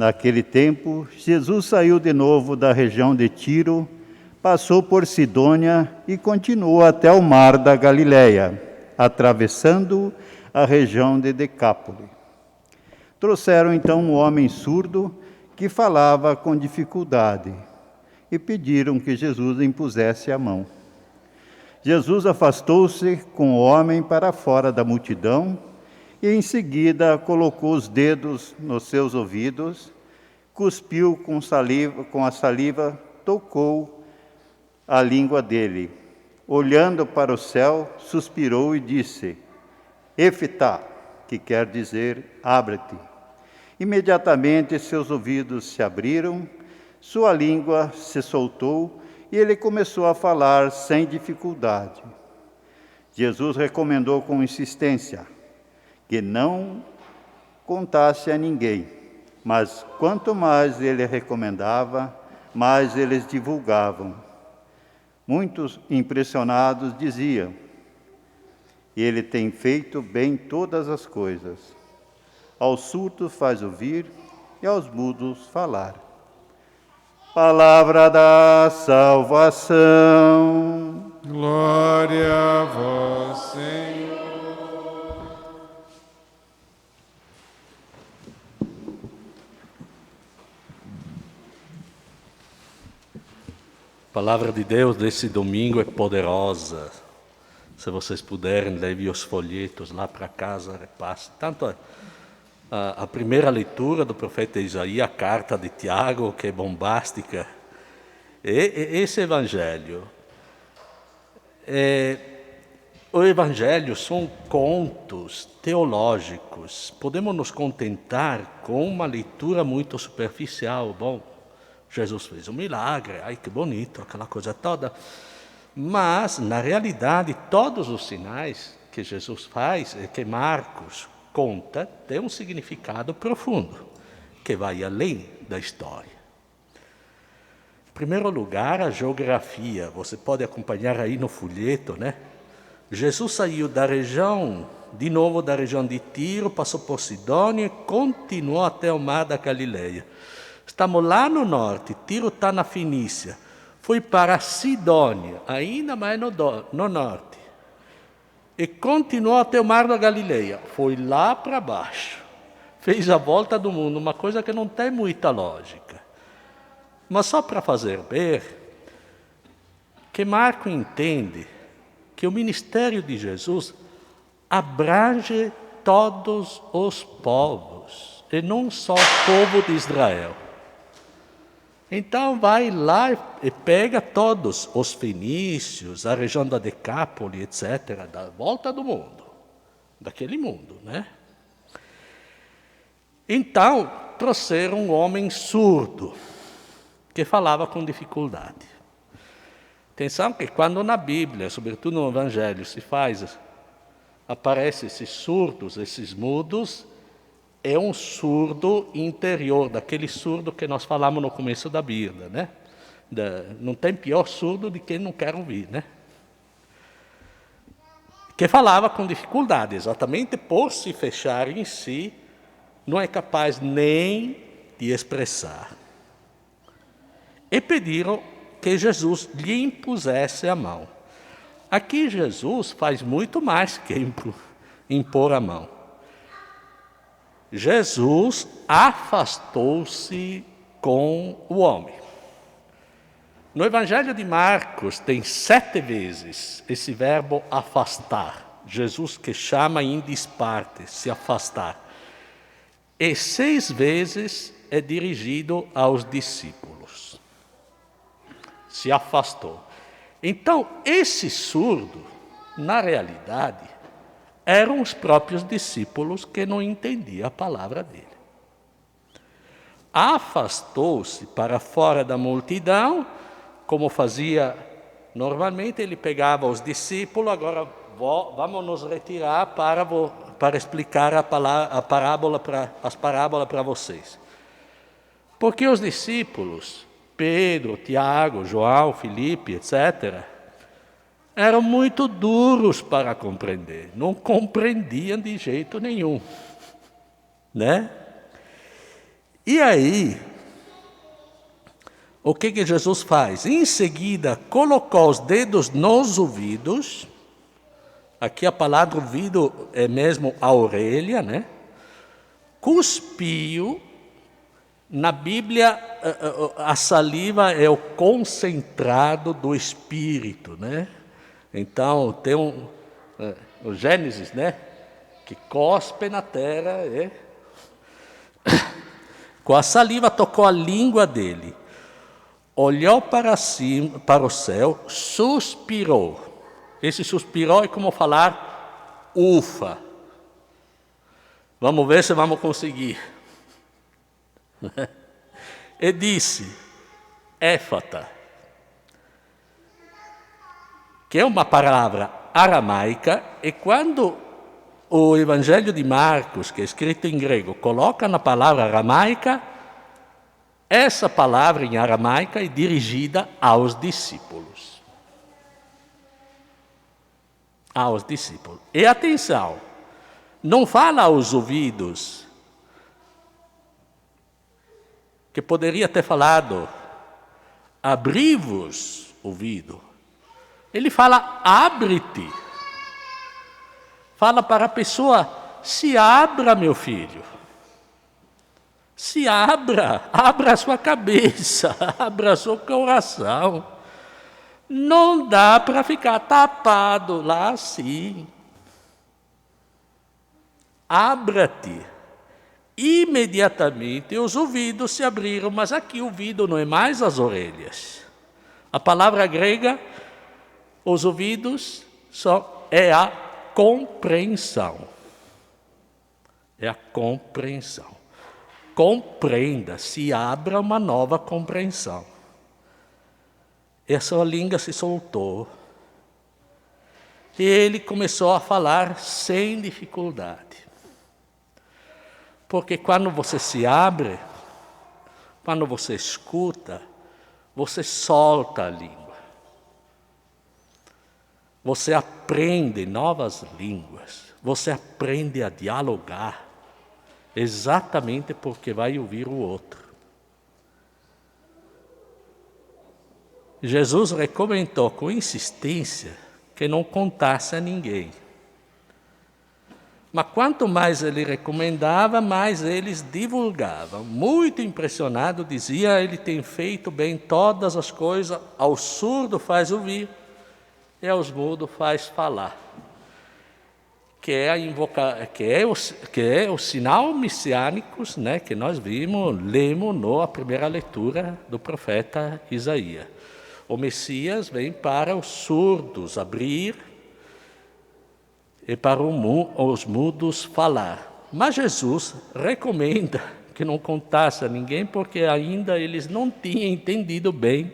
Naquele tempo, Jesus saiu de novo da região de Tiro, passou por Sidônia e continuou até o mar da Galileia, atravessando a região de Decápole. Trouxeram então um homem surdo que falava com dificuldade e pediram que Jesus lhe impusesse a mão. Jesus afastou-se com o homem para fora da multidão e em seguida colocou os dedos nos seus ouvidos, cuspiu com a saliva, tocou a língua dele. Olhando para o céu, suspirou e disse: Ephitá, que quer dizer, abre-te. Imediatamente seus ouvidos se abriram, sua língua se soltou e ele começou a falar sem dificuldade. Jesus recomendou com insistência que não contasse a ninguém, mas quanto mais ele recomendava, mais eles divulgavam. Muitos impressionados diziam: Ele tem feito bem todas as coisas. Aos surdos faz ouvir e aos mudos falar. Palavra da salvação. Glória a vós, Senhor. A palavra de Deus desse domingo é poderosa. Se vocês puderem, leve os folhetos lá para casa, repasse. Tanto a primeira leitura do profeta Isaías, a carta de Tiago, que é bombástica, e esse evangelho. O evangelho são contos teológicos. Podemos nos contentar com uma leitura muito superficial. Bom, Jesus fez um milagre, ai que bonito, aquela coisa toda. Mas, na realidade, todos os sinais que Jesus faz, que Marcos conta, têm um significado profundo, que vai além da história. Em primeiro lugar, a geografia. Você pode acompanhar aí no folheto, né? Jesus saiu da região, de novo da região de Tiro, passou por Sidônia e continuou até o mar da Galileia. Estamos lá no norte, Tiro está na Fenícia. Foi para Sidônia, ainda mais no norte. E continuou até o mar da Galileia. Foi lá para baixo. Fez a volta do mundo, uma coisa que não tem muita lógica. Mas só para fazer ver que Marco entende que o ministério de Jesus abrange todos os povos, e não só o povo de Israel. Então vai lá e pega todos os fenícios, a região da Decápole, etc., da volta do mundo, daquele mundo, né? Então trouxeram um homem surdo, que falava com dificuldade. Atenção que quando na Bíblia, sobretudo no Evangelho, aparecem esses surdos, esses mudos, é um surdo interior, daquele surdo que nós falamos no começo da Bíblia, né? Não tem pior surdo do que quem não quer ouvir, né? Que falava com dificuldade, exatamente por se fechar em si, não é capaz nem de expressar. E pediram que Jesus lhe impusesse a mão. Aqui Jesus faz muito mais que impor a mão. Jesus afastou-se com o homem. No Evangelho de Marcos tem 7 vezes esse verbo afastar. Jesus que chama in disparte, se afastar. E 6 vezes é dirigido aos discípulos. Se afastou. Então, esse surdo, na realidade, eram os próprios discípulos que não entendiam a palavra dele. Afastou-se para fora da multidão, como fazia normalmente, ele pegava os discípulos, agora vamos nos retirar para explicar as parábolas para vocês. Porque os discípulos, Pedro, Tiago, João, Filipe, etc., eram muito duros para compreender, não compreendiam de jeito nenhum, né? E aí, o que Jesus faz? Em seguida, colocou os dedos nos ouvidos. Aqui a palavra ouvido é mesmo a orelha, né? Cuspiu. Na Bíblia, a saliva é o concentrado do Espírito, né? Então, tem o Gênesis, né? Que cospe na terra, com a saliva tocou a língua dele, olhou para cima, para o céu, suspirou. Esse suspirou é como falar ufa. Vamos ver se vamos conseguir. E disse, éfata, que é uma palavra aramaica, e quando o Evangelho de Marcos, que é escrito em grego, coloca na palavra aramaica, essa palavra em aramaica é dirigida aos discípulos. Aos discípulos. E atenção, não fala aos ouvidos, que poderia ter falado, abri-vos ouvido. Ele fala, abre-te. Fala para a pessoa, se abra, meu filho. Se abra a sua cabeça, abra seu coração. Não dá para ficar tapado lá assim. Abra-te. Imediatamente os ouvidos se abriram, mas aqui o ouvido não é mais as orelhas. A palavra grega, os ouvidos, é a compreensão. É a compreensão. Compreenda, se abra uma nova compreensão. E a sua língua se soltou. E ele começou a falar sem dificuldade. Porque quando você se abre, quando você escuta, você solta a língua. Você aprende novas línguas. Você aprende a dialogar. Exatamente porque vai ouvir o outro. Jesus recomendou com insistência que não contasse a ninguém. Mas quanto mais ele recomendava, mais eles divulgavam. Muito impressionado, dizia, ele tem feito bem todas as coisas, ao surdo faz ouvir e aos mudos faz falar. Que é o sinal messiânico, né, que nós lemos na primeira leitura do profeta Isaías. O Messias vem para os surdos abrir e para os mudos falar. Mas Jesus recomenda que não contasse a ninguém, porque ainda eles não tinham entendido bem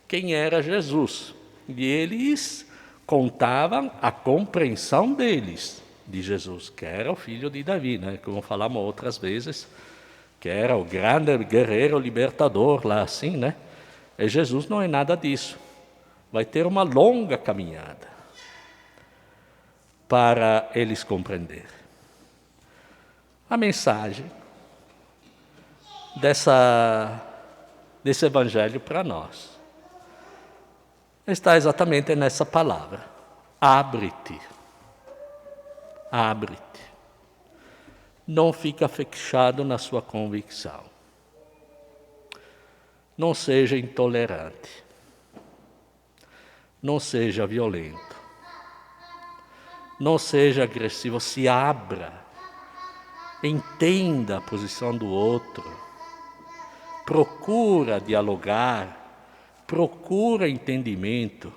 quem era Jesus. E eles contavam a compreensão deles de Jesus, que era o filho de Davi, né? Como falamos outras vezes, que era o grande guerreiro libertador lá assim, né? E Jesus não é nada disso. Vai ter uma longa caminhada para eles compreenderem. A mensagem desse evangelho para nós está exatamente nessa palavra. Abre-te. Abre-te. Não fica fechado na sua convicção. Não seja intolerante. Não seja violento. Não seja agressivo, se abra. Entenda a posição do outro. Procura dialogar. Procura entendimento.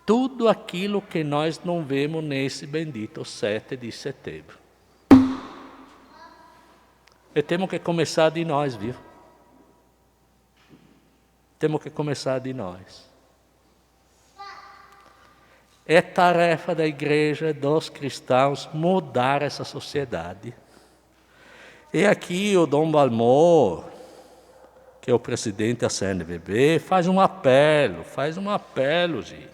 Tudo aquilo que nós não vemos nesse bendito 7 de setembro. E temos que começar de nós, viu? Temos que começar de nós. É tarefa da igreja, dos cristãos, mudar essa sociedade. E aqui o Dom Balmor, que é o presidente da CNBB, faz um apelo, gente.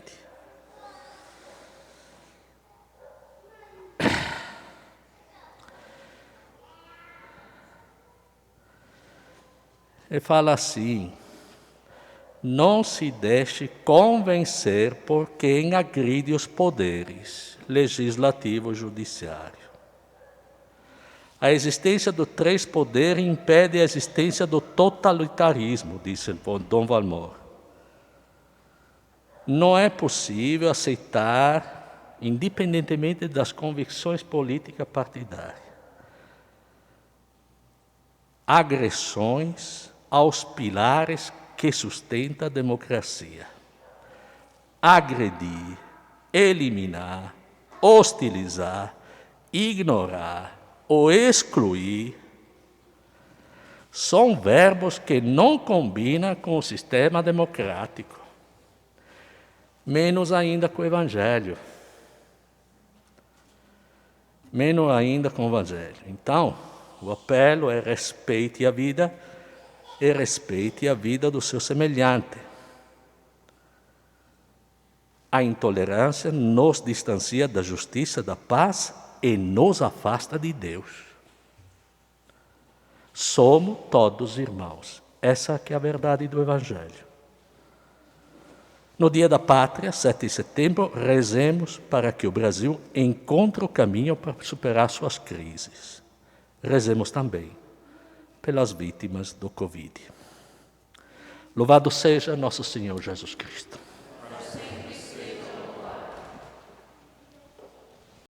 Ele fala assim: não se deixe convencer por quem agride os poderes, legislativo e judiciário. A existência dos três poderes impede a existência do totalitarismo, disse Dom Valmor. Não é possível aceitar, independentemente das convicções políticas partidárias, agressões aos pilares que sustentam a democracia. Agredir, eliminar, hostilizar, ignorar ou excluir são verbos que não combinam com o sistema democrático, menos ainda com o Evangelho. Menos ainda com o Evangelho. Então, o apelo é respeite a vida e respeite a vida do seu semelhante. A intolerância nos distancia da justiça, da paz e nos afasta de Deus. Somos todos irmãos. Essa que é a verdade do Evangelho. No Dia da Pátria, 7 de setembro, rezemos para que o Brasil encontre o caminho para superar suas crises. Rezemos também pelas vítimas do Covid. Louvado seja nosso Senhor Jesus Cristo.